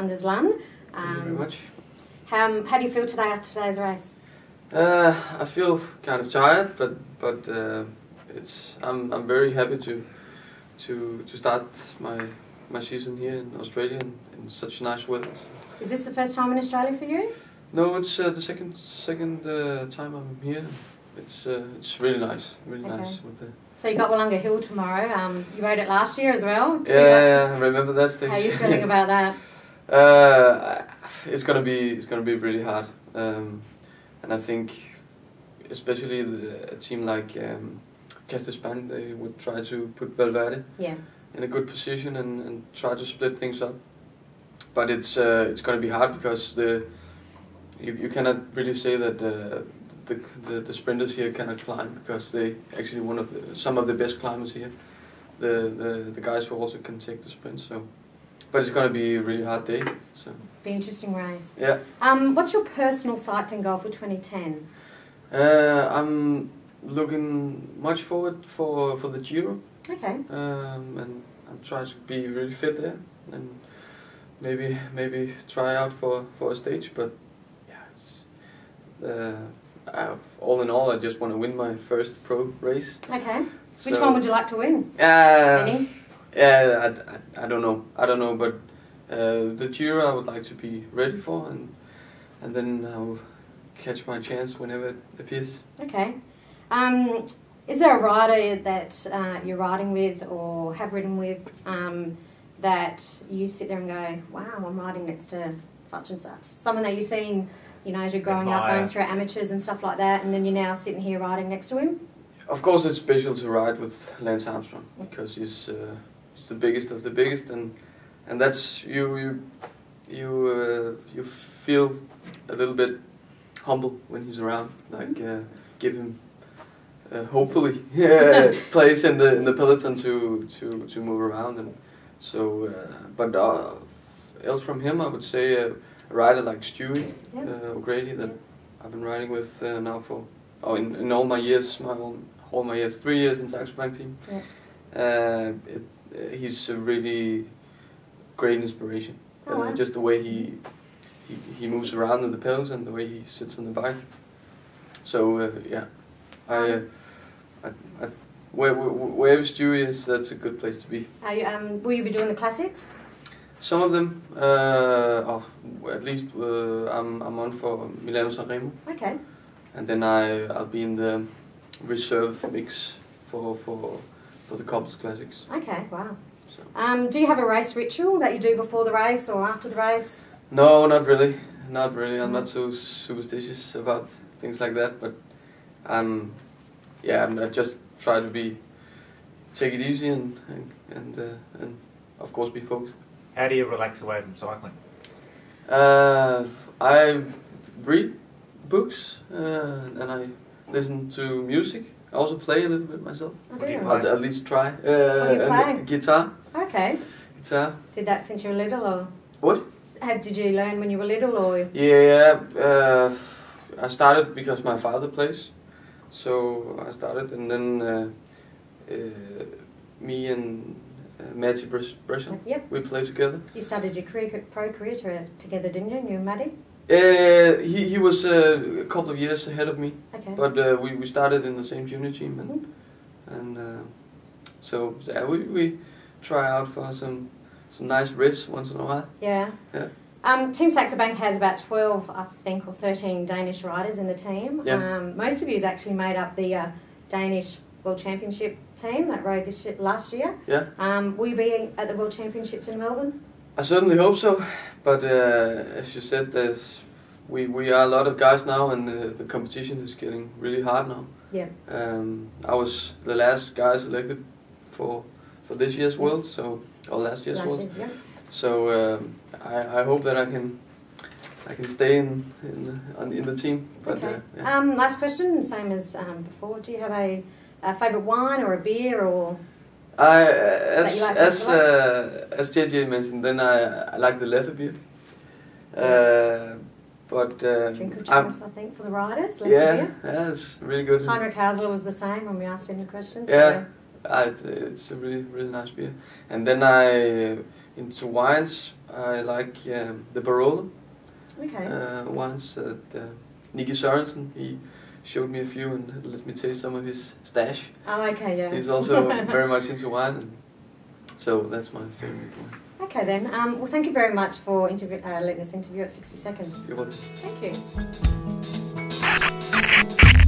Anders Lund. Thank you very much. How do you feel today after today's race? I feel kind of tired, but I'm very happy to start my season here in Australia in such nice weather. Is this the first time in Australia for you? No, it's the second time I'm here. It's really nice, really nice. With the so you got Wollonga Hill tomorrow. You rode it last year as well. Yeah, I remember that stage. How are you feeling about that? It's gonna be really hard, and I think especially a team like Span, they would try to put Valverde in a good position and try to split things up. But it's gonna be hard because you cannot really say that the sprinters here cannot climb, because they actually some of the best climbers here. The guys who also can take the sprint. So, but it's going to be a really hard day. So be an interesting race. Yeah. What's your personal cycling goal for 2010? I'm looking much forward for the Giro. Okay. And I'm trying to be really fit there, and maybe try out for a stage. But yeah, it's all in all, I just want to win my first pro race. Okay. Which one would you like to win? Any? Yeah, I don't know, but the Giro I would like to be ready for, and then I will catch my chance whenever it appears. Okay. Is there a rider that you're riding with or have ridden with that you sit there and go, wow, I'm riding next to such and such? Someone that you've seen, you know, as you're growing up, going through amateurs and stuff like that, and then you're now sitting here riding next to him? Of course, it's special to ride with Lance Armstrong, because he's the biggest of the biggest, and that's you feel a little bit humble when he's around. Like give him hopefully place in the peloton to move around, and so but else from him, I would say a rider like Stewie O'Grady that I've been riding with now for in all my years, all my years, 3 years in Saxo Bank team. Yeah. He's a really great inspiration. Just the way he moves around in the pedals and the way he sits on the bike. So yeah, wherever Stewie is, that's a good place to be. Will you be doing the classics? Some of them, at least I'm on for Milano-San Remo. Okay. And then I'll be in the reserve mix for the couples classics. Okay, wow. So. Do you have a race ritual that you do before the race or after the race? No, not really. Not really. I'm not so superstitious about things like that. But I just try to take it easy and of course be focused. How do you relax away from cycling? I read books and I listen to music. I also play a little bit myself. Oh, do you? I'll at least try. What do you play? Guitar. Okay. Guitar. Did that since you were little, or? What? Did you learn when you were little, or? Yeah, I started because my father plays, so I started, and then me and Matty Bresson, we play together. You started your pro career together, didn't you? You and Matty? He was a couple of years ahead of me, but we started in the same junior team, and so we try out for some nice riffs once in a while. Yeah. Team Saxo Bank has about 12, I think, or 13 Danish riders in the team. Yeah. Most of you has actually made up the Danish World Championship team that rode last year. Yeah. Will you be at the World Championships in Melbourne? I certainly hope so, but as you said, we are a lot of guys now, and the competition is getting really hard now. Yeah. I was the last guy selected for this year's World, or last year's World. So I hope that I can stay in the team. But, okay. Last question, same as before. Do you have a favourite wine or a beer or? As JJ mentioned, then I like the Leffe beer. But drink of choice, I think, for the riders. Leffe beer. Yeah, it's really good. Heinrich Hausler was the same when we asked him the question. Yeah, it's a really nice beer. And then into wines, I like the Barolo Okay. wines. Nicky Sørensen, he showed me a few and let me taste some of his stash. Oh, okay, yeah. He's also very much into wine, and so that's my favorite one. Okay then. Well, thank you very much for letting us interview at 60 Seconds. You're welcome. Thank you.